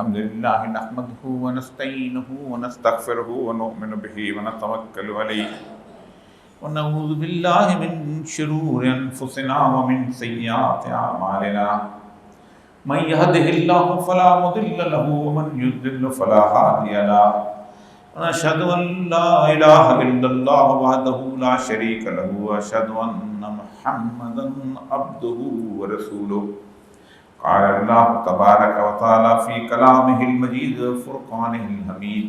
الحمد لله نحمده ونستعينه ونستغفره ونؤمن به ونتوكل عليه ونعوذ بالله من شرور أنفسنا ومن سيئات أعمالنا من يهده الله فلا مضل له ومن يضلل فلا هادي له ونشهد أن لا إله إلا الله وحده لا شريك له وأشهد أن محمدا عبده ورسوله قال الله تبارك وتعالى في كلامه المجيد وفرقانه الحميد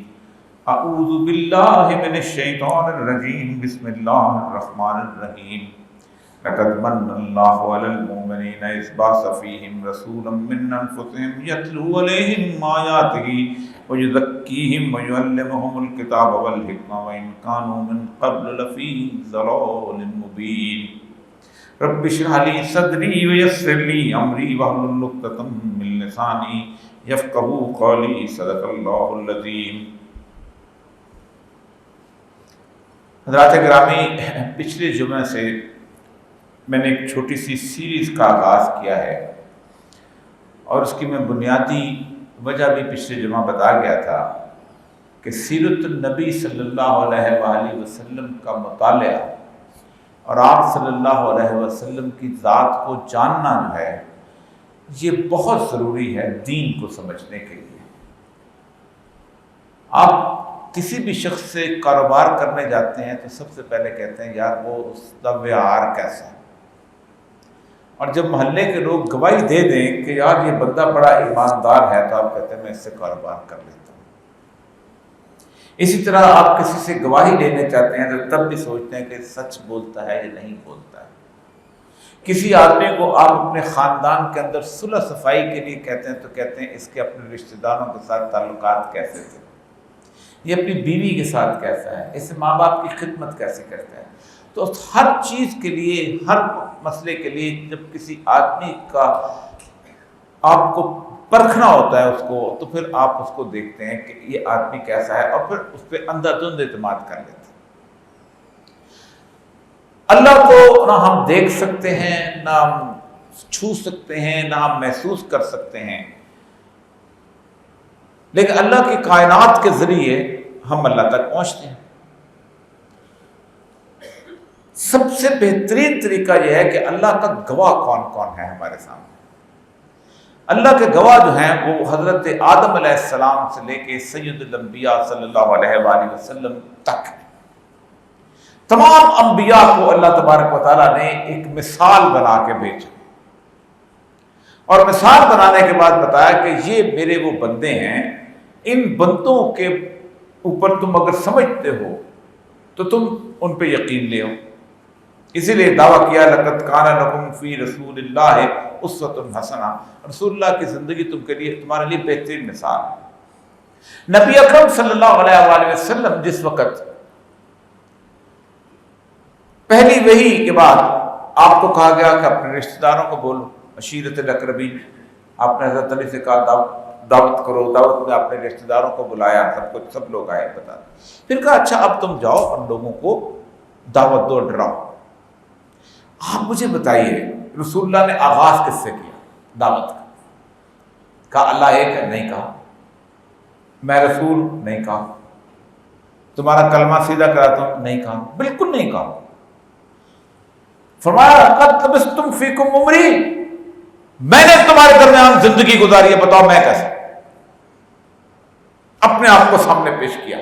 أعوذ بالله من الشيطان الرجيم بسم الله الرحمن الرحيم لقد من الله على المؤمنين إذ بعث فيهم رسولا من أنفسهم يتلو عليهم آياته ويزكيهم ويعلمهم الكتاب والحكمة وإن كانوا من قبل لفي ضلال مبين رب اشرح لي صدري ويسر لي امري واحلل عقدة من لساني يفقهوا قولي صدق الله العظيم۔ حضرات گرامی، پچھلے جمعے سے میں نے ایک چھوٹی سی سیریز کا آغاز کیا ہے اور اس کی میں بنیادی وجہ بھی پچھلے جمعہ بتا گیا تھا کہ سیرت النبی صلی اللہ علیہ وآلہ وسلم کا مطالعہ اور آپ صلی اللہ علیہ وسلم کی ذات کو جاننا جو ہے یہ بہت ضروری ہے دین کو سمجھنے کے لیے۔ آپ کسی بھی شخص سے کاروبار کرنے جاتے ہیں تو سب سے پہلے کہتے ہیں یار وہ اس کا ویہار کیسا ہے، اور جب محلے کے لوگ گواہی دے دیں کہ یار یہ بندہ بڑا ایماندار ہے تو آپ کہتے ہیں میں اس سے کاروبار کر لیتا ہوں۔ اسی طرح آپ کسی سے گواہی لینے چاہتے ہیں تو تب بھی سوچتے ہیں کہ سچ بولتا ہے یا نہیں بولتا ہے۔ کسی آدمی کو آپ اپنے خاندان کے اندر صلح صفائی کے لیے کہتے ہیں تو کہتے ہیں اس کے اپنے رشتہ داروں کے ساتھ تعلقات کیسے تھے، یہ اپنی بیوی کے ساتھ کیسا ہے، اس سے ماں باپ کی خدمت کیسے کرتا ہے۔ تو ہر چیز کے لیے، ہر مسئلے کے لیے جب کسی آدمی کا آپ کو پرکھنا ہوتا ہے اس کو، تو پھر آپ اس کو دیکھتے ہیں کہ یہ آدمی کیسا ہے اور پھر اس پہ اندھا دھند اعتماد کر لیتے ہیں۔ اللہ کو نہ ہم دیکھ سکتے ہیں، نہ ہم چھو سکتے ہیں، نہ ہم محسوس کر سکتے ہیں، لیکن اللہ کی کائنات کے ذریعے ہم اللہ تک پہنچتے ہیں۔ سب سے بہترین طریقہ یہ ہے کہ اللہ کا گواہ کون کون ہے ہمارے سامنے۔ اللہ کے گواہ جو ہیں وہ حضرت آدم علیہ السلام سے لے کے سید الانبیاء صلی اللہ علیہ وآلہ وسلم تک تمام انبیاء کو اللہ تبارک و تعالیٰ نے ایک مثال بنا کے بھیجا، اور مثال بنانے کے بعد بتایا کہ یہ میرے وہ بندے ہیں، ان بندوں کے اوپر تم اگر سمجھتے ہو تو تم ان پہ یقین لے ہو۔ اسی لیے دعویٰ کیا لقد کان لکم فی رسول اللہ اسوۃ حسنہ، رسول اللہ کی زندگی تمہارے لیے بہترین مثال ہے۔ نبی اکرم صلی اللہ علیہ وآلہ وسلم جس وقت پہلی وحی کے بعد آپ کو کہا گیا کہ اپنے رشتہ داروں کو بولو، عشیرت الاقربین، آپ نے حضرت علی سے کہا دعوت کرو، دعوت میں اپنے رشتہ داروں کو بلایا، سب لوگ آئے بتا، پھر کہا اچھا اب تم جاؤ اور لوگوں کو دعوت دو، ڈراؤ۔ آپ مجھے بتائیے رسول اللہ نے آغاز کس سے کیا دعوت کا؟ کہا اللہ ایک ہے؟ نہیں کہا۔ میں رسول؟ نہیں کہا۔ تمہارا کلمہ سیدھا کراتا ہوں؟ نہیں کہا، بالکل نہیں کہا۔ فرمایا قد لبثتم فیکم عمری، میں نے تمہارے درمیان زندگی گزاری ہے، بتاؤ میں کیسے؟ اپنے آپ کو سامنے پیش کیا،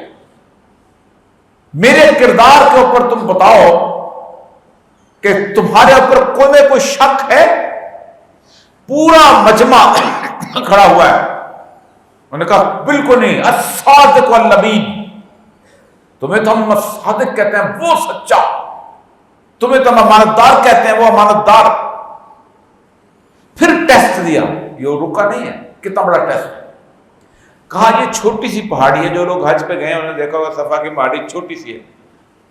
میرے کردار کے اوپر تم بتاؤ کہ تمہارے اوپر کوئی شک ہے؟ پورا مجمع کھڑا ہوا ہے، انہوں نے کہا بالکل نہیں، الصادق والامین، تمہیں تو ہم صادق کہتے ہیں وہ سچا، تمہیں تو ہم امانت دار کہتے ہیں وہ امانت دار۔ پھر ٹیسٹ دیا، یہ رکا نہیں ہے، کتنا بڑا ٹیسٹ ہے۔ کہا یہ چھوٹی سی پہاڑی ہے، جو لوگ حج پہ گئے انہوں نے دیکھا ہوگا صفا کی پہاڑی چھوٹی سی ہے،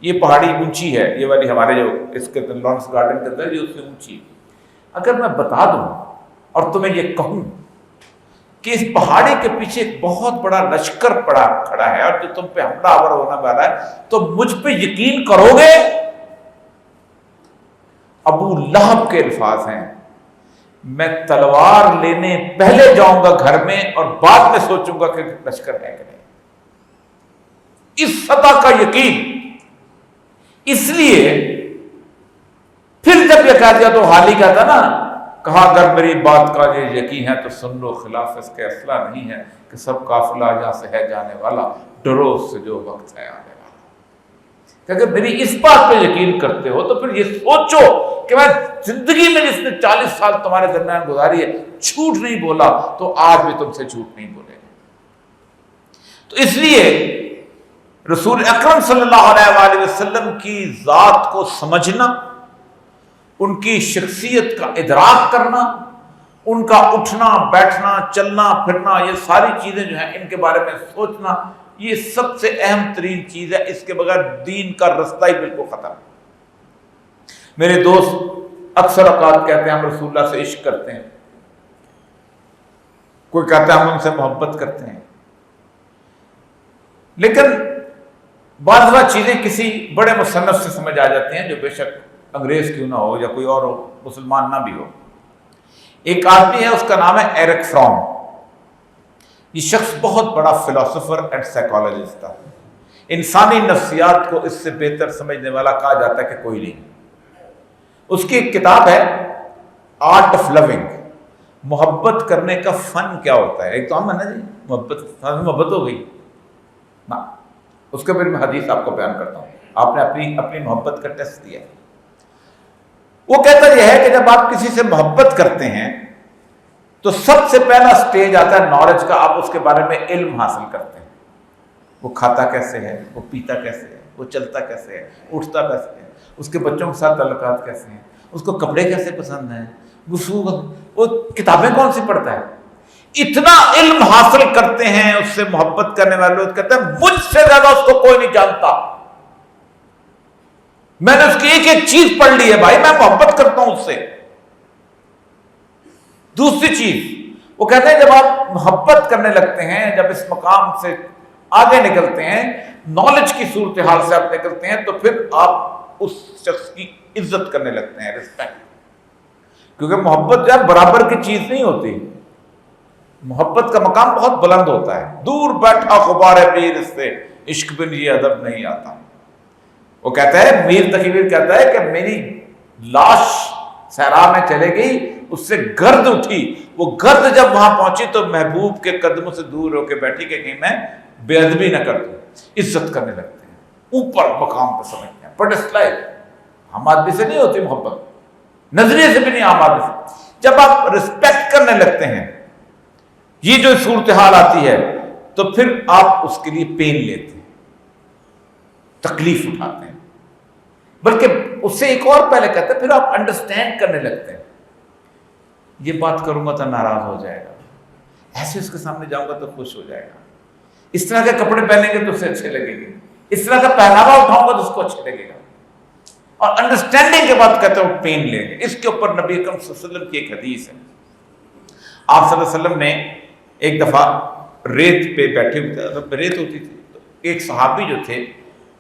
یہ پہاڑی اونچی ہے، یہ والی ہمارے جو اس کے لارنس گارڈن کے اندر یہ اس سے اونچی ہے۔ اگر میں بتا دوں اور تمہیں یہ کہوں کہ اس پہاڑی کے پیچھے ایک بہت بڑا لشکر کھڑا ہے اور جو تم پہ حملہ آور ہونا والا ہے، تو مجھ پہ یقین کرو گے؟ ابو لہب کے الفاظ ہیں میں تلوار لینے پہلے جاؤں گا گھر میں اور بعد میں سوچوں گا کہ لشکر ہے کہ نہیں. اس سطح کا یقین. اس لیے پھر جب یہ کہہ دیا تو حال ہی کہتا نا، کہا اگر میری بات کا یہ یقین ہے تو سن لو، خلاف اس کے اصلہ نہیں ہے کہ سب قافلہ یہاں سے ہے جانے والا، ڈرو اس سے جو وقت ہے آنے والا. کہ اگر میری اس بات پہ یقین کرتے ہو تو پھر یہ سوچو کہ میں زندگی میں جس نے 40 سال تمہارے درمیان گزاری ہے جھوٹ نہیں بولا تو آج بھی تم سے جھوٹ نہیں بولے گا. تو اس لیے رسول اکرم صلی اللہ علیہ وآلہ وسلم کی ذات کو سمجھنا، ان کی شخصیت کا ادراک کرنا، ان کا اٹھنا بیٹھنا چلنا پھرنا، یہ ساری چیزیں جو ہیں ان کے بارے میں سوچنا، یہ سب سے اہم ترین چیز ہے. اس کے بغیر دین کا رستہ ہی بالکل ختم. میرے دوست اکثر اوقات کہتے ہیں ہم رسول اللہ سے عشق کرتے ہیں، کوئی کہتا ہے ہم ان سے محبت کرتے ہیں، لیکن بعض چیزیں کسی بڑے مصنف سے سمجھ آ جاتی ہیں جو بے شک انگریز کیوں نہ ہو یا کوئی اور ہو، مسلمان نہ بھی ہو. ایک آدمی ہے، اس کا نام ہے ایرک فرام. یہ شخص بہت بڑا فلاسفر اینڈ سائیکالوجسٹ تھا. انسانی نفسیات کو اس سے بہتر سمجھنے والا کہا جاتا ہے کہ کوئی نہیں. اس کی ایک کتاب ہے آرٹ آف لونگ، محبت کرنے کا فن کیا ہوتا ہے. ایک تو ہم ہے نا جی محبت ہو گئی نا، اس کے پھر میں حدیث آپ کو بیان کرتا ہوں. آپ نے اپنی محبت کا ٹیسٹ دیا. وہ کہتا یہ ہے کہ جب آپ کسی سے محبت کرتے ہیں تو سب سے پہلا سٹیج آتا ہے نالج کا. آپ اس کے بارے میں علم حاصل کرتے ہیں. وہ کھاتا کیسے ہے، وہ پیتا کیسے ہے، وہ چلتا کیسے ہے، اٹھتا کیسے ہے، اس کے بچوں کے ساتھ تعلقات کیسے ہیں، اس کو کپڑے کیسے پسند ہیں، وہ کتابیں کون سی پڑھتا ہے. اتنا علم حاصل کرتے ہیں اس سے محبت کرنے والے لوگ. کہتے ہیں مجھ سے زیادہ اس کو کوئی نہیں جانتا، میں نے اس کی ایک ایک چیز پڑھ لی ہے بھائی، میں محبت کرتا ہوں اس سے. دوسری چیز وہ کہتے ہیں جب آپ محبت کرنے لگتے ہیں، جب اس مقام سے آگے نکلتے ہیں، نالج کی صورتحال سے آپ نکلتے ہیں، تو پھر آپ اس شخص کی عزت کرنے لگتے ہیں، رسپیکٹ. کیونکہ محبت جو ہے برابر کی چیز نہیں ہوتی. محبت کا مقام بہت بلند ہوتا ہے. دور بیٹھا غبار پیر اس سے عشق بن یہ ادب نہیں آتا. وہ کہتا ہے، میر تقی کہتا ہے کہ میری لاش صحرا میں چلے گئی، اس سے گرد اٹھی، وہ گرد جب وہاں پہنچی تو محبوب کے قدموں سے دور ہو کے بیٹھی کہ کہیں میں بے ادبی نہ کر دوں. عزت کرنے لگتے ہیں، اوپر مقام پہ سمجھتے ہیں. بٹ اٹس لائک عام آدمی سے نہیں ہوتی محبت، نظریے سے بھی نہیں عام آدمی سے. جب آپ رسپیکٹ کرنے لگتے ہیں، یہ جو صورتحال آتی ہے، تو پھر آپ اس کے لیے پین لیتے ہیں، تکلیف اٹھاتے ہیں. بلکہ اس سے ایک اور پہلے کہتے ہیں پھر آپ انڈرسٹینڈ کرنے لگتے ہیں. یہ بات کروں گا تو ناراض ہو جائے گا، ایسے اس کے سامنے جاؤں گا تو خوش ہو جائے گا، اس طرح کے کپڑے پہنیں گے تو اسے اچھے لگیں گے، اس طرح کا پہناوا اٹھاؤں گا تو اس کو اچھے لگے گا. اور انڈرسٹینڈنگ کے بعد کہتے ہیں وہ پین لیں گے. اس کے اوپر نبی اکرم صلی اللہ علیہ وسلم کی ایک حدیث ہے. آپ صلی اللہ علیہ وسلم نے ایک دفعہ ریت پہ بیٹھے ہوئے تھے، ریت ہوتی تھی، تو ایک صحابی جو تھے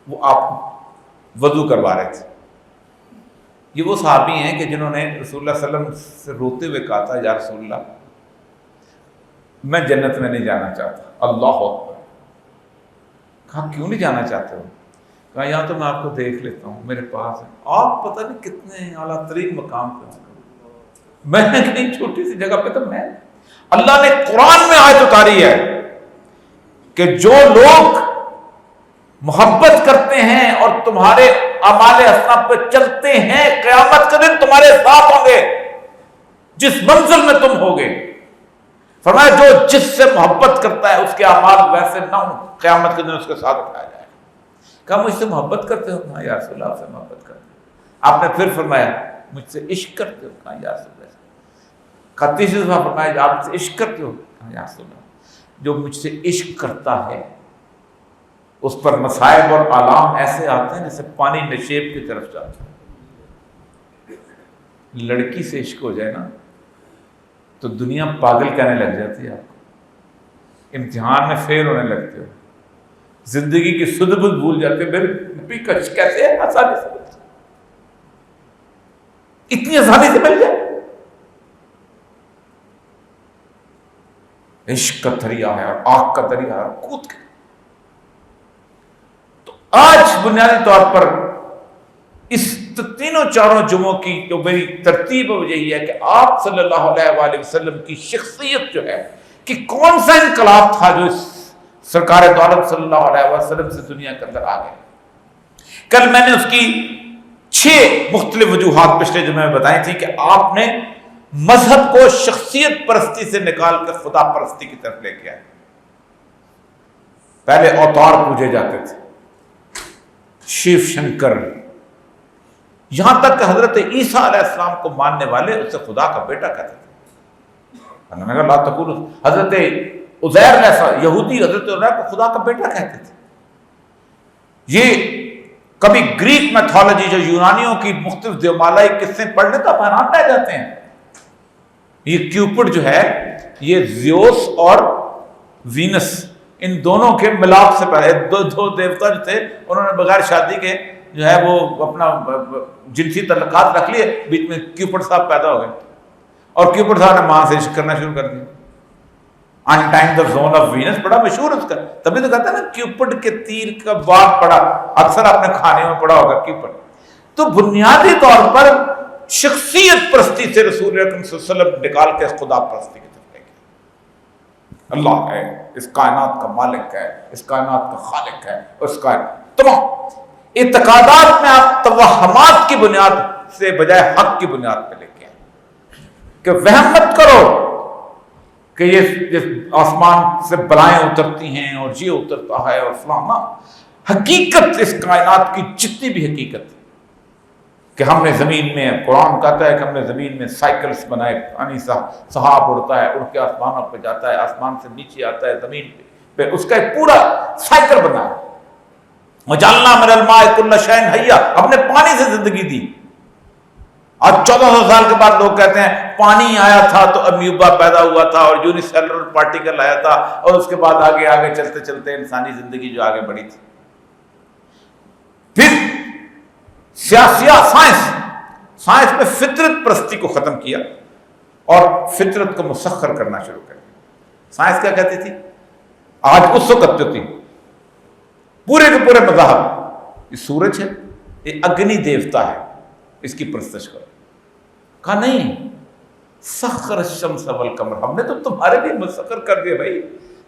وہ آپ وضو کروا رہے تھے. یہ وہ صحابی ہیں کہ جنہوں نے رسول اللہ صلی اللہ علیہ وسلم سے روتے ہوئے کہا تھا، یا رسول اللہ میں جنت میں نہیں جانا چاہتا. اللہ اکبر. کہا کیوں نہیں جانا چاہتے ہو؟ کہا یہاں تو میں آپ کو دیکھ لیتا ہوں، میرے پاس ہے، آپ پتہ نہیں کتنے اعلیٰ ترین مقام پہ ہوں، میں کتنی چھوٹی سی جگہ پہ. تو میں اللہ نے قرآن میں آیت اتاری ہے کہ جو لوگ محبت کرتے ہیں اور تمہارے اعمال حسنہ پہ چلتے ہیں، قیامت کے دن تمہارے ساتھ ہوں گے جس منزل میں تم ہوگے. فرمایا جو جس سے محبت کرتا ہے اس کے اعمال ویسے نہ ہوں، قیامت کے دن اس کے ساتھ اٹھایا جائے. کہا مجھ سے محبت کرتے ہو؟ کہا یا رسول اللہ آپ سے محبت کرتے ہیں. آپ نے پھر فرمایا مجھ سے عشق کرتے ہو؟ کہا یا رسول اللہ. کہا تیسری دفعہ فرمایا آپ سے عشق کرتے ہو؟ کہا یا رسول اللہ جو مجھ سے عشق کرتا ہے اس پر مصائب اور آلام ایسے آتے ہیں جیسے پانی نشیب کی طرف جاتا ہے. لڑکی سے عشق ہو جائے نا تو دنیا پاگل کہنے لگ جاتی ہے، آپ کو امتحان میں فیل ہونے لگتے ہو، زندگی کی سدھ بدھ بھول جاتے ہو. میرے نبی کا عشق کیسے ہے، آسانی سے اتنی آسانی سے مل جائے. عشق کا دریا ہے اور آگ کا دریا ہے، کود کے۔ تو آج بنیادی طور پر اس تینوں چاروں جمعوں کی جو میری ترتیب یہی ہے کہ آپ صلی اللہ علیہ وآلہ وسلم کی شخصیت جو ہے کہ کون سا انقلاب تھا جو اس سرکار دو عالم صلی اللہ علیہ وسلم سے دنیا کے اندر آ گئے۔ کل میں نے اس کی 6 مختلف وجوہات پچھلے جمعے میں بتائی تھی کہ آپ نے مذہب کو شخصیت پرستی سے نکال کر خدا پرستی کی طرف لے کے آئے۔ پہلے اوتار پوجے جاتے تھے، شیو شنکر، یہاں تک کہ حضرت عیسیٰ علیہ السلام کو ماننے والے اسے خدا کا بیٹا کہتے تھے۔ انہوں نے کہا لا تقولوا، حضرت عزیر علیہ السلام یہودی حضرت عزیر کو خدا کا بیٹا کہتے تھے۔ یہ کبھی گریک میتھولوجی جو یونانیوں کی مختلف دیومالائی قصے پڑھنے تو حیران رہ جاتے ہیں۔ یہ کیوپڈ جو ہے یہ زیوس اور وینس ان دونوں کے ملاپ سے پہلے دو دیوتا جو تھے انہوں نے بغیر شادی کے جو ہے وہ اپنا جنسی تعلقات رکھ لیے، بیچ میں کیوپڈ صاحب پیدا ہو گئے اور کیوپڈ صاحب نے ماں سے عشق کرنا شروع کر دیا۔ انٹائم دا زون آف وینس بڑا مشہور اس کا، تبھی تو کہتے ہیں نا کیوپڈ کے تیر کا باغ پڑا، اکثر آپ نے کھانے میں پڑا ہوگا کیوپڈ۔ تو بنیادی طور پر شخصیت پرستی سے رسول اکرم صلی اللہ علیہ وسلم نکال کے خدا پرستی کی طرف لے گئے۔ اللہ ہے، اس کائنات کا مالک ہے، اس کائنات کا خالق ہے، اس کا تمام اعتقادات میں آپ توہمات کی بنیاد سے بجائے حق کی بنیاد پہ لے کے آئے کہ وہم مت کرو کہ یہ آسمان سے بلائیں اترتی ہیں اور یہ اترتا ہے اور فلانا۔ حقیقت اس کائنات کی جتنی بھی حقیقت کہ ہم نے زمین میں، قرآن کہتا ہے کہ ہم نے زمین میں سائیکلز بنائے، یعنی سحاب اڑتا ہے، اڑ کے آسمانوں پہ جاتا ہے، آسمان سے نیچے آتا ہے زمین پہ، اس کا ایک پورا سائیکل بنا ہے۔ وَجَعَلْنَا مِنَ الْمَاءِ كُلَّ شَيْءٍ حَيٍّ، ہم نے پانی سے زندگی دی۔ آج 1400 سال کے بعد لوگ کہتے ہیں پانی آیا تھا تو امیوبا پیدا ہوا تھا اور یونیسیلولر پارٹیکل آیا تھا اور اس کے بعد آگے آگے چلتے چلتے انسانی زندگی جو آگے بڑھی تھی۔ پھر سائنس میں فطرت پرستی کو ختم کیا اور فطرت کو مسخر کرنا شروع کر دیا۔ سائنس کیا کہتی تھی؟ آج اس وقت جو تھی پورے کے پورے مذاہب، یہ سورج ہے، یہ اگنی دیوتا ہے، اس کی پرستش کرو۔ کہا نہیں، سخر الشمس والقمر، ہم نے تو تمہارے لیے مسخر کر دیے بھائی،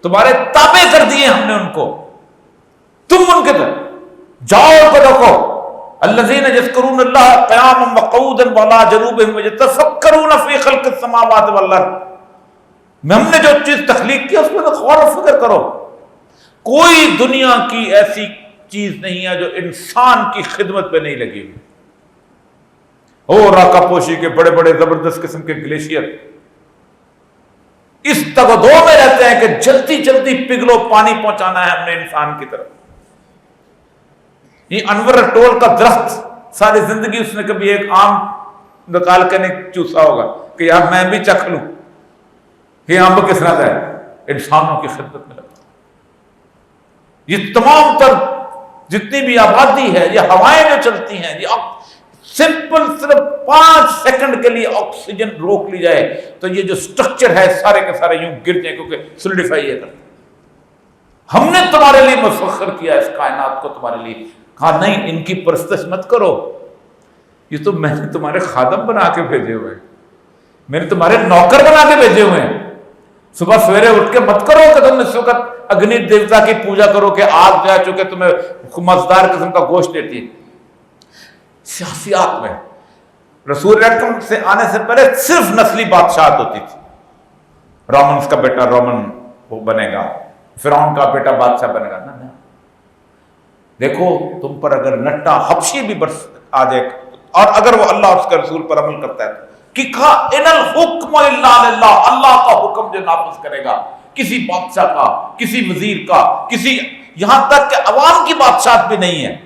تمہارے تابع کر دیے ہم نے ان کو، تم ان کے طرف جاؤ کو دیکھو۔ الذین یذکرون اللہ قیاما وقعودا وعلی جنوبہم ویتفکرون فی خلق السماوات والارض، ہم نے جو چیز تخلیق کی اس میں تو غور و فکر کرو۔ کوئی دنیا کی ایسی چیز نہیں ہے جو انسان کی خدمت پہ نہیں لگی ہوئی۔ اور راکا پوشی کے بڑے بڑے زبردست قسم کے گلیشیئر اس تگدو میں رہتے ہیں کہ جلدی جلدی پگھلو پانی پہنچانا ہے ہم نے انسان کی طرف۔ یہ انور ٹول کا درخت ساری زندگی اس نے کبھی ایک آم نکال کے نہیں چوسا ہوگا کہ یار میں بھی چکھ لوں، یہ آم کس طرح ہے؟ انسانوں کی خدمت میں لگا۔ یہ تمام تر جتنی بھی آبادی ہے، یہ ہوائیں جو چلتی ہیں، یہ سمپل صرف 5 سیکنڈ کے لیے آکسیجن روک لی جائے تو یہ جو سٹرکچر ہے سارے کے سارے یوں گر جائیں، کیونکہ سولیڈیفائی ہے کرتے۔ ہم نے تمہارے لیے مسخر کیا اس کائنات کو تمہارے لیے۔ کہا نہیں، ان کی پرستش مت کرو، یہ تو میں نے تمہارے خادم بنا کے بھیجے ہوئے، میں نے تمہارے نوکر بنا کے بھیجے ہوئے ہیں۔ صبح سویرے اٹھ کے مت کرو کہ تم اس وقت اگنی دیوتا کی پوجا کرو کہ آگ جا چکے تمہیں مزدار قسم کا گوشت دیتی ہے۔ سیاسیات میں رسول اکرم سے آنے سے پہلے صرف نسلی بادشاہت ہوتی تھی، رومنس کا بیٹا رومن وہ بنے گا، فرعون کا بیٹا بادشاہ بنے گا۔ نہ دیکھو، تم پر اگر نٹا حبشی بھی برس آ جائے اور اگر وہ اللہ اور اس کے رسول پر عمل کرتا ہے کہ کہا ان الحکم الا للہ، اللہ کا حکم جو نافذ کرے گا، کسی بادشاہ کا، کسی وزیر کا، کسی یہاں تک کہ عوام کی بادشاہت بھی نہیں ہے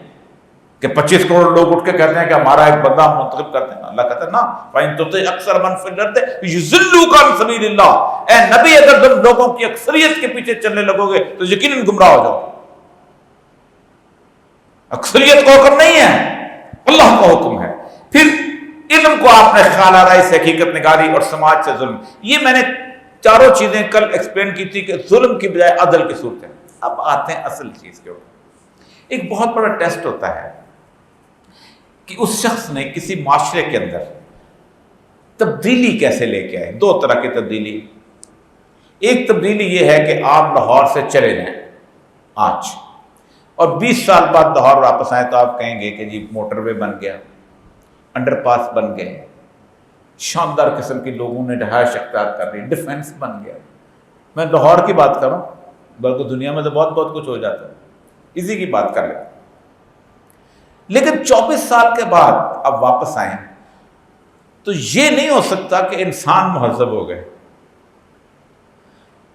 کہ 25 کروڑ لوگ اٹھ کے کہتے ہیں کہ ہمارا ایک بندہ منتخب کرتے ہیں۔ اللہ کہتا ہے نا فَإِن تُطِعْ أَكْثَرَ مَنْ فِي الْأَرْضِ يُضِلُّوكَ عَنْ سَبِيلِ اللَّهِ، اے نبی اگر تم لوگوں کی اکثریت کے پیچھے چلنے لگو گے تو یقیناً گمراہ ہو جاؤ۔ اکثریت کا حکم نہیں ہے، اللہ کا حکم ہے۔ پھر علم کو آپ نے خیال آرائی سے حقیقت نگاری اور سماج سے ظلم، یہ میں نے چاروں چیزیں کل ایکسپلین کی تھی کہ ظلم کی بجائے عدل کی صورت ہے. اب آتے ہیں اصل چیز کے اوپر. ایک بہت بڑا ٹیسٹ ہوتا ہے کہ اس شخص نے کسی معاشرے کے اندر تبدیلی کیسے لے کے آئے. دو طرح کی تبدیلی. ایک تبدیلی یہ ہے کہ آپ لاہور سے چلے جائیں آج اور 20 سال بعد لاہور واپس آئیں تو آپ کہیں گے کہ جی موٹر وے بن گیا, انڈر پاس بن گئے, شاندار قسم کے لوگوں نے رہائش اختیار کر لی, ڈیفنس بن گیا. میں لاہور کی بات کروں, بلکہ دنیا میں تو بہت بہت کچھ ہو جاتا ہے, اسی کی بات کر لیں. لیکن 24 سال کے بعد اب واپس آئیں تو یہ نہیں ہو سکتا کہ انسان مہذب ہو گئے.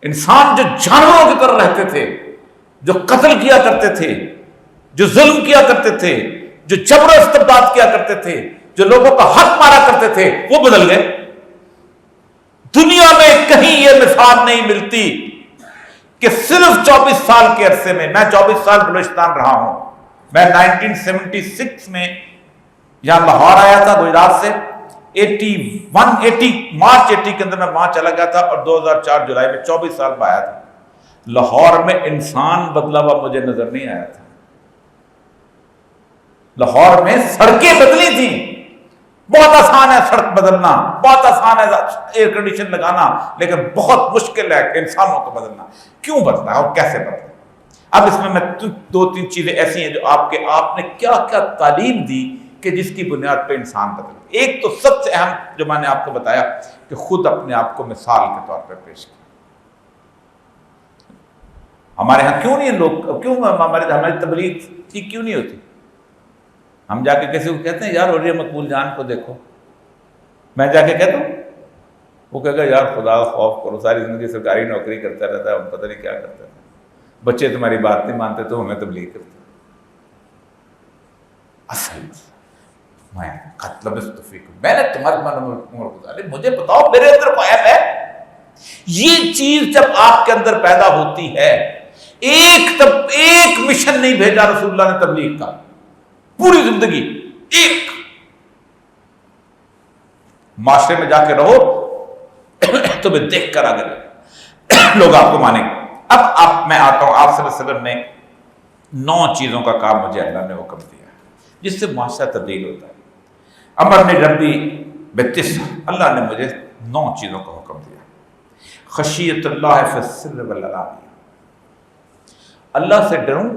انسان جو جانوروں کی طرح رہتے تھے, جو قتل کیا کرتے تھے, جو ظلم کیا کرتے تھے, جو جبر و استبداد کیا کرتے تھے, جو لوگوں کا حق مارا کرتے تھے, وہ بدل گئے. دنیا میں کہیں یہ مثال نہیں ملتی کہ صرف 24 سال کے عرصے میں, میں 24 سال بلوچستان رہا ہوں, میں 1976 میں یہاں لاہور آیا تھا گجرات سے, مارچ 80 کے اندر میں وہاں چلا گیا تھا, اور 2004 جولائی میں 24 سال میں آیا تھا. لاہور میں انسان بدلا ہوا مجھے نظر نہیں آیا تھا. لاہور میں سڑکیں بدلی تھیں. بہت آسان ہے سڑک بدلنا, بہت آسان ہے ایئر کنڈیشن لگانا, لیکن بہت مشکل ہے انسانوں کو بدلنا. کیوں بدلا اور کیسے بدلا؟ اب اس میں 2-3 چیزیں ایسی ہیں جو آپ نے کیا کیا تعلیم دی کہ جس کی بنیاد پہ انسان بدلا. ایک تو سب سے اہم جو میں نے آپ کو بتایا کہ خود اپنے آپ کو مثال کے طور پر پیش کیا. ہمارے ہاں کیوں نہیں لوگ, کیوں ہماری تبلیغ ٹھیک کیوں نہیں ہوتی؟ ہم جا کے کسی کو کہتے ہیں یار اولیاء مقبول جان کو دیکھو, میں جا کے کہتا ہوں, وہ کہے گا یار خدا خوف کرو, ساری زندگی سرکاری نوکری کرتا رہتا ہے, ہم پتہ نہیں کیا کرتا ہے, بچے تمہاری بات نہیں مانتے تو ہمیں تبلیغ کرتے. اصل میں میں نے تمہارے مجھے بتاؤ میرے اندر قائم ہے. یہ چیز جب آپ کے اندر پیدا ہوتی ہے, ایک مشن نہیں بھیجا رسول اللہ نے تبلیغ کا پوری زندگی, ایک معاشرے میں جا کے رہو تمہیں دیکھ کر آگے لوگ آپ کو مانیں گے. اب میں آتا ہوں, آپ صلی اللہ علیہ وسلم نے 9 چیزوں کا کام مجھے اللہ نے حکم دیا جس سے معاشرہ تبدیل ہوتا ہے. امر نے ربی بتس, اللہ نے مجھے 9 چیزوں کا حکم دیا. خشیت اللہ فی السر والعلانیہ, اللہ سے ڈروں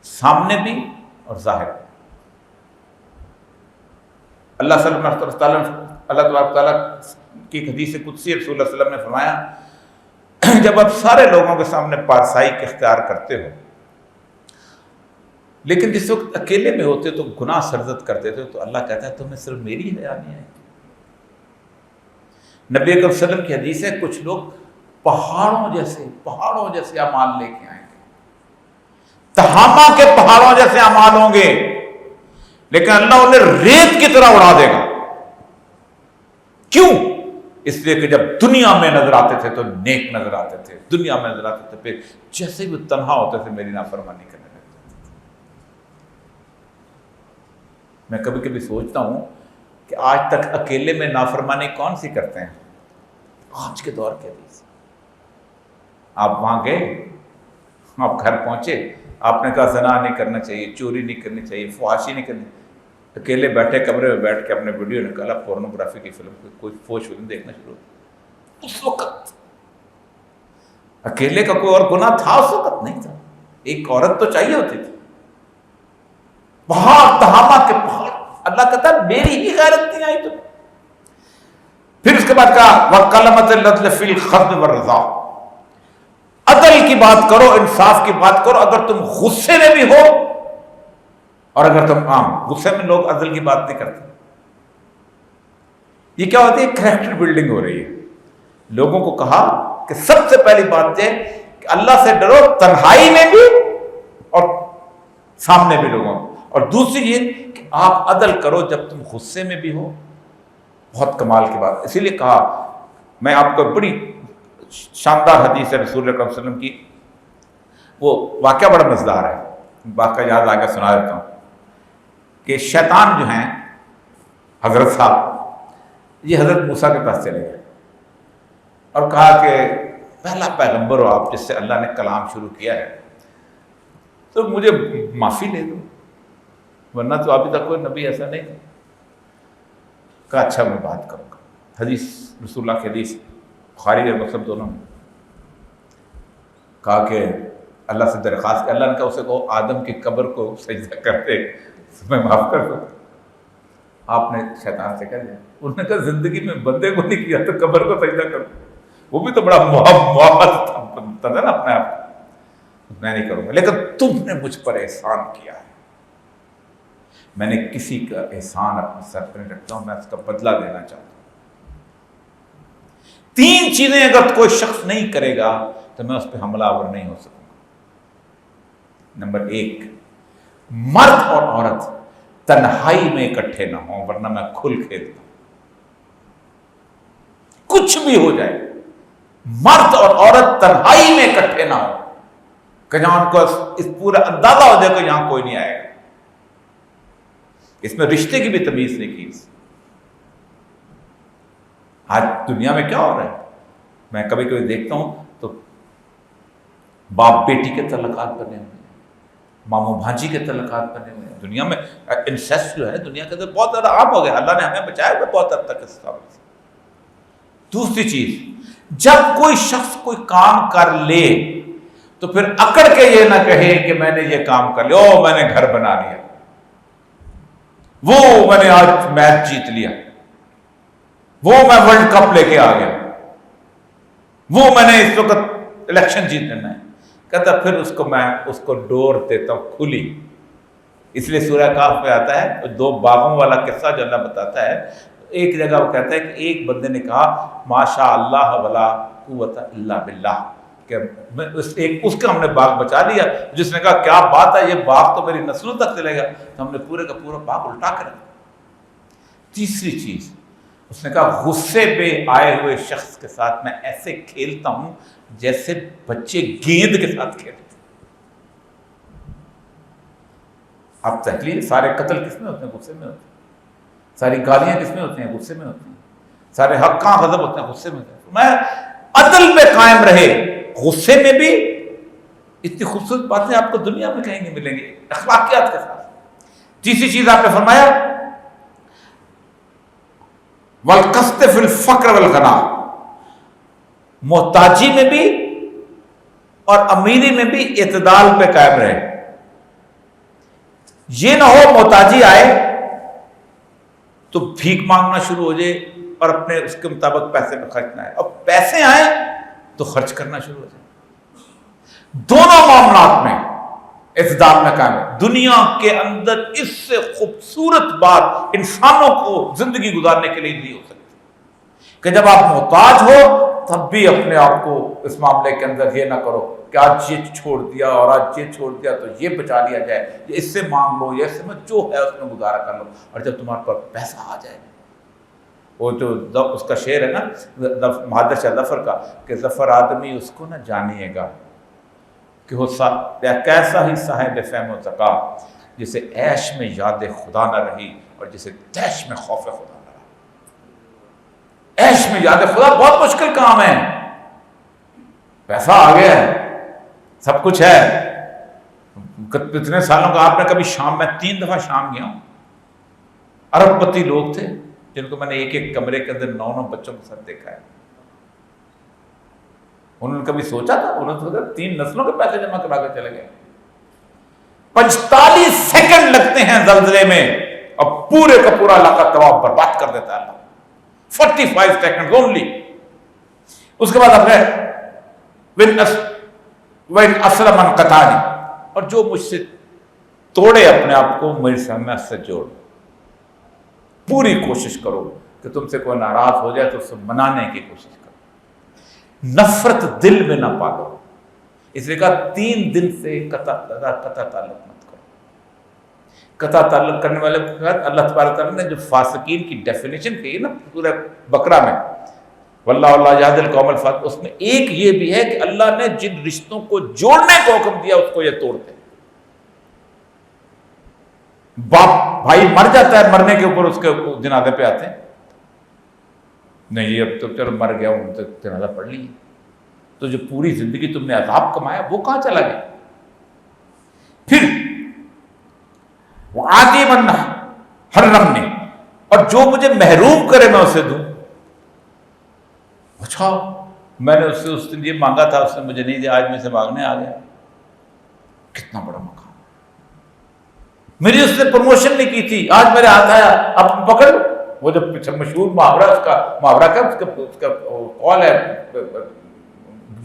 سامنے بھی اور ظاہر بھی. اللہ تبارک تعالیٰ کی حدیث قدسی رسول اللہ صلی اللہ علیہ وسلم نے فرمایا جب آپ سارے لوگوں کے سامنے پارسائی کے اختیار کرتے ہو, لیکن جس وقت اکیلے میں ہوتے تو گناہ سرزد کرتے تھے, تو اللہ کہتا ہے تمہیں صرف میری حیا نہیں ہے. نبی اکرم صلی اللہ علیہ وسلم کی حدیث ہے کچھ لوگ پہاڑوں جیسے اعمال لے کے آئیں گے, تہامہ کے پہاڑوں جیسے اعمال ہوں گے, لیکن اللہ انہیں ریت کی طرح اڑا دے گا. کیوں؟ اس لیے کہ جب دنیا میں نظر آتے تھے تو نیک نظر آتے تھے, دنیا میں نظر آتے تھے پھر جیسے بھی تنہا ہوتے تھے میری نافرمانی کرنے لگتے تھے. میں کبھی کبھی سوچتا ہوں کہ آج تک اکیلے میں نافرمانی کون سی کرتے ہیں؟ آج کے دور کے حدیث, آپ وہاں گئے, آپ گھر پہنچے, آپ نے کہا زنا نہیں کرنا چاہیے, چوری نہیں کرنی چاہیے, فحاشی نہیں کرنی, اکیلے بیٹھے کمرے میں بیٹھ کے اپنے ویڈیو نکالا, پورنوگرافی کی فلم, کوئی فوش فلم دیکھنا شروع. اس وقت اکیلے کا کوئی اور گناہ تھا اس وقت نہیں تھا, ایک عورت تو چاہیے ہوتی تھی. پہاڑ, تہامہ کے پہاڑ, اللہ کہتا ہے میری ہی غیرت نہیں آئی تم. پھر اس کے بعد کہا وَقَلَمَتِ الْعَدْلِ فِي الْخَفْضِ وَالرَّضَاءِ, عدل کی بات کرو, انصاف کی بات کرو, اگر تم غصے میں بھی ہو اور اگر تم غصے میں, لوگ عدل کی بات نہیں کرتے. یہ کیا ہوتی ہے؟ کریکٹر بلڈنگ ہو رہی ہے. لوگوں کو کہا کہ سب سے پہلی بات یہ کہ اللہ سے ڈرو تنہائی میں بھی اور سامنے بھی لوگوں, اور دوسری یہ کہ آپ عدل کرو جب تم غصے میں بھی ہو. بہت کمال کی بات. اسی لیے کہا, میں آپ کو بڑی شاندار حدیث ہے رسول اللہ صلی اللہ علیہ وسلم کی, وہ واقعہ بڑا مزیدار ہے, واقعہ یاد آ کے سنا دیتا ہوں کہ شیطان جو ہیں حضرت صاحب, یہ حضرت موسیٰ کے پاس چلے گئے. اور کہا کہ پہلا پیغمبر ہو آپ جس سے اللہ نے کلام شروع کیا ہے، تو مجھے معافی دے دو، ورنہ تو ابھی تک کوئی نبی ایسا نہیں تھا۔ کہا اچھا میں بات کروں گا۔ حدیث رسول اللہ کی حدیث بخاری اور مسلم دونوں میں کہا کہ اللہ سے درخواست، اللہ نے کہا اسے کہو آدم کی قبر کو سجدہ کرتے میں معاف کر دوں۔ آپ نے شیطان سے کہہ دیا، انہوں نے کہا زندگی میں بندے کو نہیں کیا تو قبر کو سجدہ کرو، وہ بھی تو بڑا محبت تھا نا اپنے آپ کو۔ میں نہیں کروں گا، لیکن تم نے مجھ پر احسان کیا ہے، میں نے کسی کا احسان اپنے سر پر نہیں رکھتا ہوں، میں اس کا بدلہ دینا چاہتا ہوں۔ 3 چیزیں اگر کوئی شخص نہیں کرے گا تو میں اس پہ حملہ آور نہیں ہو سکوں گا۔ نمبر 1، مرد اور عورت تنہائی میں اکٹھے نہ ہوں، ورنہ میں کھل کھیلتا ہوں۔ کچھ بھی ہو جائے، مرد اور عورت تنہائی میں اکٹھے نہ ہوں کہ جہاں ان کو اس پورا اندازہ ہو جائے کہ یہاں کوئی نہیں آئے گا۔ اس میں رشتے کی بھی تمیز نہیں کی۔ آج دنیا میں کیا ہو رہا ہے، میں کبھی کبھی دیکھتا ہوں تو باپ بیٹی کے تعلقات بنے ہوئے ہیں، ماموں بھانجی کے تعلقات بنے ہوئے ہیں۔ دنیا میں انسیسٹ جو ہے دنیا کے اندر بہت زیادہ عام ہو گیا، اللہ نے ہمیں بچایا ہوا بہت حد تک اس حوالے سے۔ دوسری چیز، جب کوئی شخص کوئی کام کر لے تو پھر اکڑ کے یہ نہ کہے کہ میں نے یہ کام کر لیا، او میں نے گھر بنا لیا، وہ میں نے آج میچ جیت لیا، وہ میں ورلڈ کپ لے کے آ گیا، وہ میں نے اس وقت الیکشن جیت لینا ہے۔ کہتا پھر میں اس کو ڈور دیتا ہوں کھلی۔ اس لیے سورہ کہف میں آتا ہے 2 باغوں والا قصہ جو اللہ بتاتا ہے۔ ایک جگہ وہ کہتا ہے کہ ایک بندے نے کہا ماشاء اللہ ولا قوت الا باللہ، کہ اس کا ہم نے باغ بچا لیا۔ جس نے کہا کیا بات ہے، یہ باغ تو میری نسلوں تک چلے گا، تو ہم نے پورے کا پورا باغ الٹا کر دیا۔ تیسری چیز اس نے کہا غصے پہ آئے ہوئے شخص کے ساتھ میں ایسے کھیلتا ہوں جیسے بچے گیند کے ساتھ کھیلتے۔ اب تحلیل، سارے قتل کس میں ہوتے ہیں؟ غصے میں ہوتے ہیں۔ ساری گالیاں کس میں ہوتی ہیں؟ غصے میں ہوتی ہیں۔ سارے حقاں غضب ہوتے ہیں، غصے میں ہوتے ہیں۔ میں عدل پہ قائم رہے، غصے میں بھی۔ اتنی خوبصورت باتیں آپ کو دنیا میں کہیں نہیں ملیں گی اخلاقیات کے ساتھ۔ تیسری چیز آپ نے فرمایا والقسط فی الفقر والغنا، محتاجی میں بھی اور امیری میں بھی اعتدال پہ قائم رہے۔ یہ نہ ہو محتاجی آئے تو بھیک مانگنا شروع ہو جائے اور اپنے اس کے مطابق پیسے پہ خرچ نہ آئے، اور پیسے آئیں تو خرچ کرنا شروع ہو جائے۔ دونوں معاملات میں اعتدال میں قائم ہے۔ دنیا کے اندر اس سے خوبصورت بات انسانوں کو زندگی گزارنے کے لیے نہیں ہو سکتی کہ جب آپ محتاج ہو تب بھی اپنے آپ کو اس معاملے کے اندر یہ نہ کرو کہ آج یہ چھوڑ دیا اور آج یہ چھوڑ دیا تو یہ بچا لیا جائے، یہ اس سے مانگ لو، یہ اس میں جو ہے اس میں گزارا کر لو، اور جب تمہارے پاس پیسہ آ جائے، وہ جو اس کا شعر ہے نا مہادر شاہ ظفر کا کہ ظفر آدمی اس کو نہ جانیے گا کہ وہ کیسا ہی صاحب فہم و ذکا، جسے عیش میں یاد خدا نہ رہی اور جسے تیش میں خوف خدا نہ رہا۔ عیش میں یاد خدا بہت مشکل کام ہے، پیسہ آ گیا ہے، سب کچھ ہے، اتنے سالوں کا آپ نے کبھی شام، میں 3 دفعہ شام گیا ہوں، ارب پتی لوگ تھے جن کو میں نے ایک کمرے کے اندر 9 بچوں کے ساتھ دیکھا ہے۔ انہوں نے کبھی سوچا تھا؟ انہوں نے سوچا 3 نسلوں کے پیسے جمع کرا کے چلے گئے۔ 45 سیکنڈ لگتے ہیں زلزلے میں اور پورے کا پورا علاقہ تباہ برباد کر دیتا ہے اللہ۔ 45 سیکنڈ اونلی۔ اس کے بعد اپنے وَإِنْ أَسْلَمَ مَنْ قَطَعَنِي، اور جو مجھ سے توڑے اپنے آپ کو میرے سامنے سے جوڑ۔ پوری کوشش کرو کہ تم سے کوئی ناراض ہو جائے تو اسے منانے کی کوشش کرو، نفرت دل میں نہ پالو۔ اس لیے کہا 3 دن سے قطع تعلق مت کرو۔ قطع تعلق کرنے والے اللہ تبارک تعالیٰ نے جو فاسقین کی ڈیفینیشن کی نا پورے بقرہ میں، واللہ اللہ یہدی القوم الفاسقین، اس میں ایک یہ بھی ہے کہ اللہ نے جن رشتوں کو جوڑنے کو حکم دیا اس کو یہ توڑ دے۔ باپ بھائی مر جاتا ہے، مرنے کے اوپر اس کے جنازے پہ آتے ہیں، نہیں یہ اب تو چلو مر گیا ہوں تو جنازہ پڑھ لی، تو جو پوری زندگی تم نے عذاب کمایا وہ کہاں چلا گیا؟ پھر وہ آگے بننا حرم نے، اور جو مجھے محروم کرے میں اسے دوں۔ اچھا میں نے اس سے اس دن یہ مانگا تھا، اس نے مجھے نہیں دیا، آج میں سے مانگنے آ گیا۔ کتنا بڑا مقام! میری اس نے پروموشن نہیں کی تھی، آج میرے ہاتھ آیا، اب پکڑ لو۔ وہ جو مشہور محاورہ، اس کا محاورہ کیا اس کا قول ہے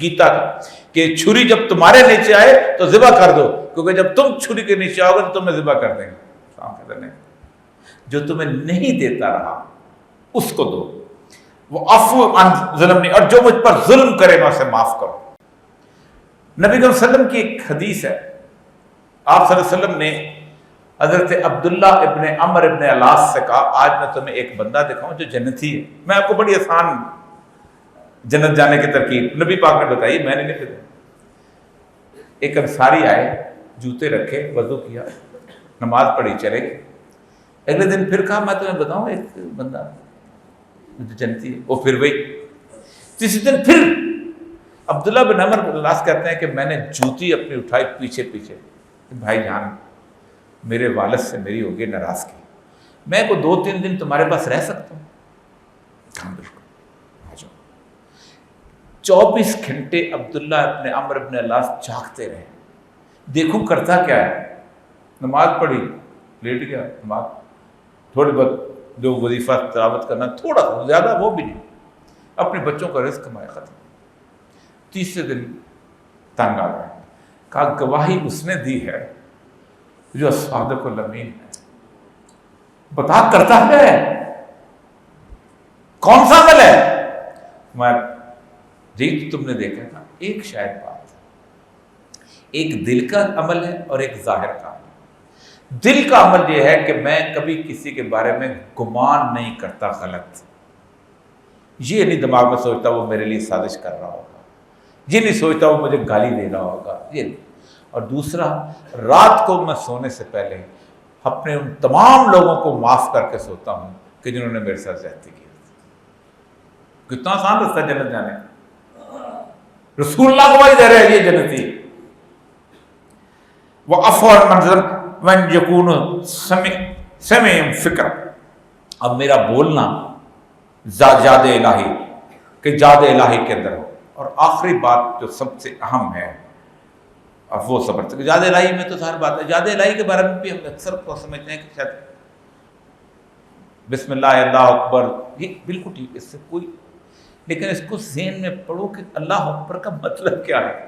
گیتا کا کہ چھری جب تمہارے نیچے آئے تو ذبح کر دو، کیونکہ جب تم چھری کے نیچے آؤ گے تو تمہیں ذبح کر دیں گے۔ جو تمہیں نہیں دیتا رہا اس کو دو، وہ عفو عن ظلم نہیں، اور جو مجھ پر ظلم کرے میں اسے معاف کرو۔ نبی صلی اللہ علیہ وسلم کی ایک حدیث ہے، آپ صلی اللہ علیہ وسلم نے حضرت عبداللہ ابن عمر ابن علاس سے کہا آج میں تمہیں ایک بندہ دکھاؤں جو جنتی ہے۔ میں آپ کو بڑی آسان جنت جانے کی ترکیب نبی پاک نے بتائی، میں نے نہیں بتائی۔ ایک انصاری آئے، جوتے رکھے، وضو کیا، نماز پڑھی، چلے گئے۔ اگلے دن پھر کہا میں تمہیں بتاؤں ایک بندہ جو جنتی ہے، وہ پھر وہی۔ تیسرے دن پھر عبداللہ بن عمر بن علاس کہتے ہیں کہ میں نے جوتی اپنی اٹھائی پیچھے پیچھے، بھائی جان میرے والد سے میری ہوگی ناراضگی، میں کو 2-3 دن تمہارے پاس رہ سکتا ہوں؟ ہاں بالکل آ جاؤ۔ 24 گھنٹے عبداللہ ابن عمر ابن علاس جاگتے رہے، دیکھوں کرتا کیا ہے۔ نماز پڑھی، لیٹ گیا، نماز تھوڑی بہت جو وظیفہ تلاوت کرنا، تھوڑا سا، زیادہ وہ بھی نہیں، اپنے بچوں کا رزق کمایا، ختم۔ تیسرے دن تنگ آ گیا، کہا گواہی اس نے دی ہے جو صادق الامین ہے، بتا کرتا ہے کون سا عمل ہے؟ میں جی تم نے دیکھا تھا، ایک شاید بات، ایک دل کا عمل ہے اور ایک ظاہر کا عمل۔ دل کا عمل یہ ہے کہ میں کبھی کسی کے بارے میں گمان نہیں کرتا غلط، یہ نہیں دماغ میں سوچتا وہ میرے لیے سازش کر رہا ہوگا، یہ نہیں سوچتا وہ مجھے گالی دے رہا ہوگا، یہ نہیں۔ اور دوسرا، رات کو میں سونے سے پہلے اپنے ان تمام لوگوں کو معاف کر کے سوتا ہوں کہ جنہوں نے میرے ساتھ زیادتی کی۔ کتنا آسان رستہ جنت جانے کا، رسول اللہ گواہی دے رہے ہیں یہ جنتی۔ وَعَفْوَ الْمَنْظَرِ وَإِنْ يَكُونُ سَمِعًا فِكْرًا۔ اب میرا بولنا جاد الہی کہ جاد الہی کے اندر ہو۔ اور آخری بات جو سب سے اہم ہے، اب وہ صبر تک، جاد الہی میں تو ساری بات ہے، جاد الہی کے بارے میں بھی ہم اکثر کو سمجھتے ہیں کہ شاید بسم اللہ اللہ اکبر، یہ بالکل ٹھیک، اس سے کوئی، لیکن اس کو ذہن میں پڑھو کہ اللہ اکبر کا مطلب کیا ہے۔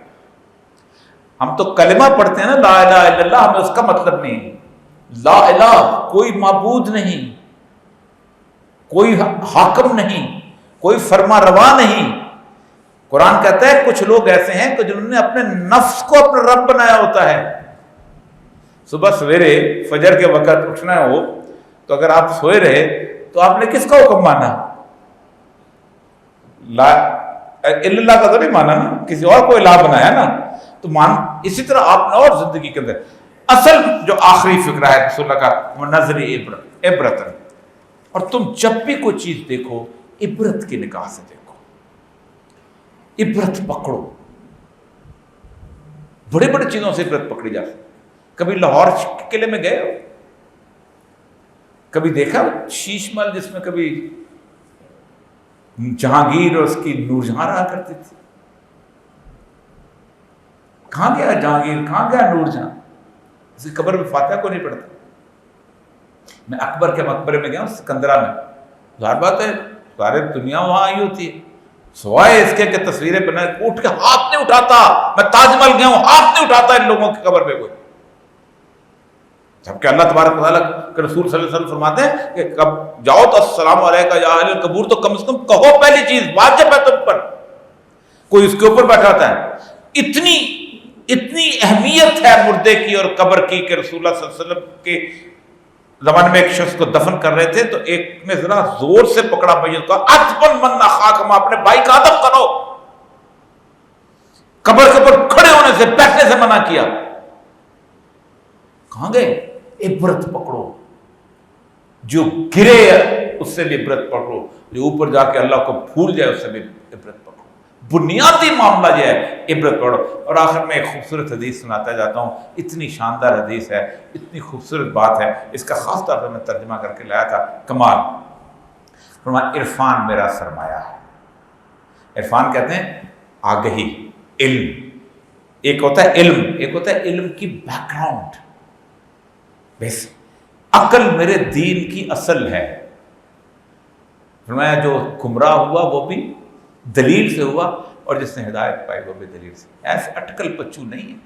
ہم تو کلمہ پڑھتے ہیں نا لا الہ الا اللہ، ہمیں اس کا مطلب نہیں۔ لا الہ، کوئی معبود نہیں، کوئی حاکم نہیں، کوئی فرما روا نہیں۔ قرآن کہتا ہے کچھ لوگ ایسے ہیں کہ جنہوں نے اپنے نفس کو اپنا رب بنایا ہوتا ہے۔ صبح سویرے فجر کے وقت اٹھنا ہو تو اگر آپ سوئے رہے تو آپ نے کس کا حکم مانا؟ لا اللہ کا تو نہیں مانا نا، کسی اور کو الہ بنایا نا، تو اسی طرح آپ نے اور زندگی کے اندر اصل جو آخری فکرہ ہے رسول اللہ کا، وہ نظر عبرت، اور تم جب بھی کوئی چیز دیکھو عبرت کی نگاہ سے دیکھو، عبرت پکڑو۔ بڑے بڑے چیزوں سے عبرت پکڑی جا سکتی۔ کبھی لاہور قلعے میں گئے ہو؟ کبھی دیکھا شیش محل جس میں کبھی جہانگیر اور اس کی نور جہاں رہا کرتی تھی؟ کہاں گیا جہانگیر، کہاں گیا نور جہاں؟ اس کی قبر میں فاتحہ کو نہیں پڑھتا۔ میں اکبر کے مقبرے میں گیا ہوں سکندرہ میں، ظاہر بات ہے سارے دنیا وہاں آئی ہوتی ہے، سوائے اس کے کہ تصویریں بنا، اٹھ کے ہاتھ نہیں اٹھاتا۔ میں تاج محل گیا ہوں، ہاتھ نہیں اٹھاتا ان لوگوں کی قبر پہ کوئی، جبکہ اللہ تبارک و تعالیٰ کے رسول صلی اللہ علیہ وسلم فرماتے ہیں کہ کب جاؤ تو السلام علیکم یا اہل القبور، تو کم از کم کہو، پہلی چیز واجب ہے تم پر۔ کوئی اس کے اوپر بیٹھا ہوتا ہے۔ اتنی اہمیت ہے مردے کی اور قبر کی کہ رسول اللہ صلی اللہ علیہ وسلم کے زمانے میں ایک شخص کو دفن کر رہے تھے تو ایک نے ذرا زور سے پکڑا میت کو، ادفن من اخاک، اپنے بھائی کا ادب کرو۔ قبر کے اوپر کھڑے ہونے سے، بیٹھنے سے منع کیا۔ کہاں گئے؟ عبرت پکڑو۔ جو گرے اس سے بھی عبرت پکڑو، جو اوپر جا کے اللہ کو بھول جائے اس سے بھی عبرت پکڑو، بنیادی معاملہ یہ ہے عبرت پکڑو۔ اور آخر میں ایک خوبصورت حدیث سناتا جاتا ہوں، اتنی شاندار حدیث ہے، اتنی خوبصورت بات ہے، اس کا خاص طور پر میں ترجمہ کر کے لایا تھا، کمال۔ فرمایا عرفان میرا سرمایہ ہے۔ عرفان کہتے ہیں آگہی، علم، ایک ہوتا ہے علم، ایک ہوتا ہے علم کی بیک گراؤنڈ، بس عقل میرے دین کی اصل ہے۔ فرمایا جو گمراہ ہوا وہ بھی دلیل سے ہوا، اور جس نے ہدایت پائی وہ بھی دلیل سے۔ ایسے اٹکل پچو نہیں ہے۔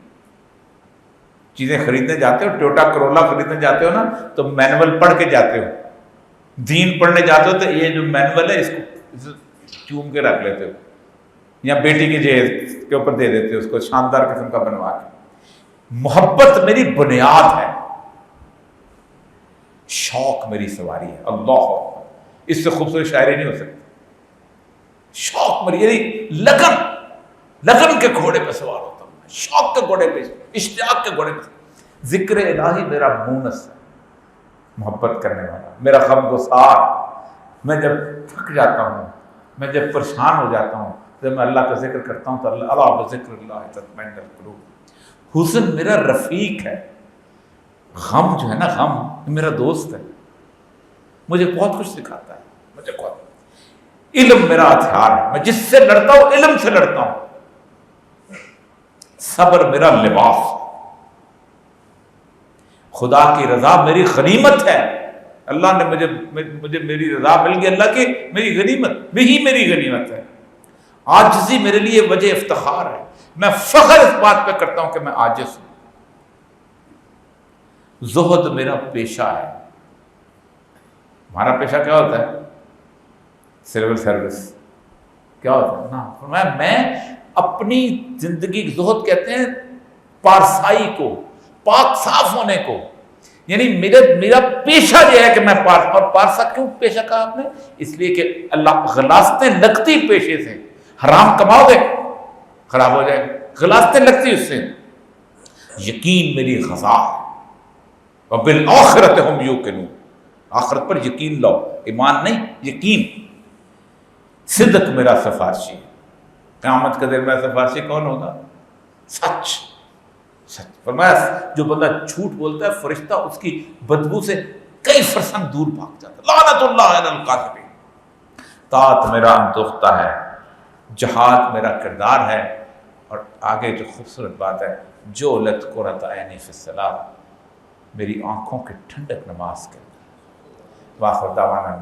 چیزیں خریدنے جاتے ہو، ٹویوٹا کرولا خریدنے جاتے ہو نا، تو مینول پڑھ کے جاتے ہو، دین پڑھنے جاتے ہو تو یہ جو مینول ہے اس کو چوم کے رکھ لیتے ہو، یا بیٹی کی جہیز کے اوپر دے دیتے ہو اس کو شاندار قسم کا بنوا کے۔ محبت میری بنیاد ہے، شوق میری سواری ہے۔ اللہ اکبر، اس سے خوبصورت شاعری نہیں ہو سکتی۔ شوق میری، یعنی لگن کے گھوڑے پہ سوار ہوتا ہوں، شوق کے گھوڑے پہ، اشتیاق کے گھوڑے پہ۔ ذکر الہی میرا مونس ہے، محبت کرنے والا، میرا غم گسار۔ میں جب تھک جاتا ہوں، میں جب پریشان ہو جاتا ہوں، جب میں اللہ کا ذکر کرتا ہوں تو اللہ بذکر اللہ تطمئن القلوب۔ حسن میرا رفیق ہے، غم جو ہے نا، غم میرا دوست ہے، مجھے بہت کچھ سکھاتا ہے، مجھے بہت۔ علم میرا ہتھیار ہے، میں جس سے لڑتا ہوں علم سے لڑتا ہوں۔ صبر میرا لباس ہے، خدا کی رضا میری غنیمت ہے۔ اللہ نے مجھے میری رضا مل گئی، اللہ کی میری غنیمت، وہی میری غنیمت ہے۔ عاجزی میرے لیے وجہ افتخار ہے، میں فخر اس بات پہ کرتا ہوں کہ میں عاجز ہوں۔ زہد میرا پیشہ ہے۔ ہمارا پیشہ کیا ہوتا ہے؟ سول سروس کیا ہوتا ہے نا؟ فرمایا میں اپنی زندگی، زہد کہتے ہیں پارسائی کو، پاک صاف ہونے کو، یعنی میرا پیشہ یہ ہے کہ میں اور پارسا کیوں پیشہ کہا آپ نے؟ اس لیے کہ اللہ غلاستیں لگتی پیشے سے، حرام کماؤ گے خراب ہو جائے، غلاستیں لگتی اس سے۔ یقین میری غذا ہے، وبالآخرۃ ہم یوقنون، آخرت پر یقین لاؤ، ایمان نہیں یقین۔ صدق میرا سفارشی ہے، قیامت کے دن میرا سفارشی کون ہوگا؟ سچ، سچ۔ فرمایا جو بندہ جھوٹ بولتا ہے فرشتہ اس کی بدبو سے کئی فرسنگ دور بھاگ جاتا ہے۔ لعنت اللہ علی القاذبین۔ طاعت میرا اندوختہ ہے، جہاد میرا کردار ہے، اور آگے جو خوبصورت بات ہے، جو لت قرۃ عینی فی الصلاۃ، میری آنکھوں کے ٹھنڈک نماز کے اندر۔ واخر دعوانا